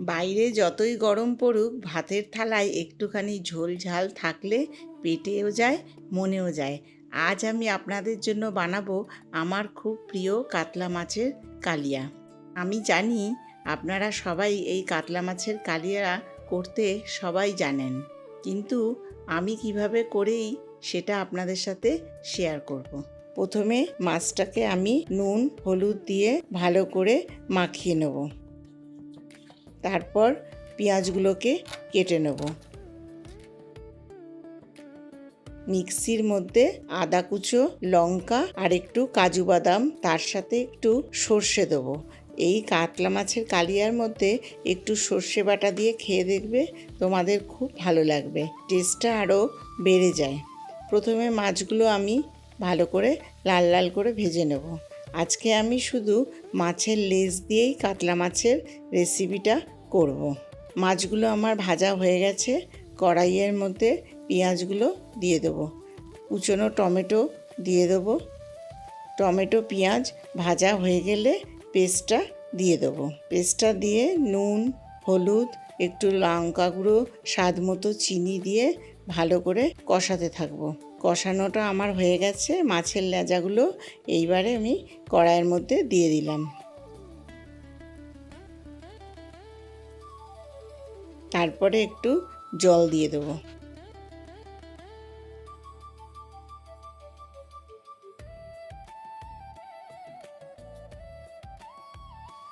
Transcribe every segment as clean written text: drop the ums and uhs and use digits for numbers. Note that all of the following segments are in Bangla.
বাইরে যতই গরম পড়ুক ভাতের থালায় একটুখানি ঝোল ঝাল থাকলে পেটেও যায় মনেও যায়। আজ আমি আপনাদের জন্য বানাবো আমার খুব প্রিয় কাতলা মাছের কালিয়া। আমি জানি আপনারা সবাই এই কাতলা মাছের কালিয়া করতে সবাই জানেন, কিন্তু আমি কিভাবে করেই সেটা আপনাদের সাথে শেয়ার করব। প্রথমে মাছটাকে আমি নুন হলুদ দিয়ে ভালো করে মাখিয়ে নেব। তারপর পেঁয়াজগুলোকে কেটে নেব। মিক্সির মধ্যে আদা কুচো, লঙ্কা আর একটু কাজু বাদাম, তার সাথে একটু সর্ষে দেবো। এই কাতলা মাছের কালিয়ার মধ্যে একটু সর্ষে বাটা দিয়ে খেয়ে দেখবে, তোমাদের খুব ভালো লাগবে, টেস্টটা আরও বেড়ে যায়। প্রথমে মাছগুলো আমি ভালো করে লাল লাল করে ভেজে নেব। আজকে আমি শুধু মাছের লেজ দিয়েই কাতলা মাছের রেসিপিটা করব। মাছগুলো আমার ভাজা হয়ে গেছে। কড়াইয়ের মধ্যে পেঁয়াজগুলো দিয়ে দেবো, কুচনো টমেটো দিয়ে দেবো। টমেটো পেঁয়াজ ভাজা হয়ে গেলে পেস্টটা দিয়ে দেবো। পেস্টটা দিয়ে নুন হলুদ একটু লঙ্কা গুঁড়ো স্বাদ মতো চিনি দিয়ে ভালো করে কষাতে থাকবো। কষানোটা আমার হয়ে গেছে। মাছের লেজাগুলো এইবারে আমি কড়াইয়ের মধ্যে দিয়ে দিলাম। তারপরে একটু জল দিয়ে দেবো।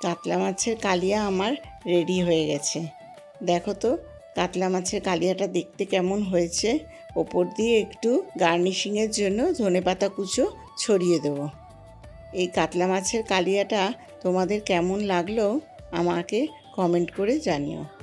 কাতলা মাছের কালিয়া আমার রেডি হয়ে গেছে। দেখো তো কাতলা মাছের কালিয়াটা দেখতে কেমন হয়েছে। ওপর দিয়ে একটু গার্নিশিংয়ের জন্য ধনেপাতা কুচো ছড়িয়ে দেবো। এই কাতলা মাছের কালিয়াটা তোমাদের কেমন লাগলো আমাকে কমেন্ট করে জানিও।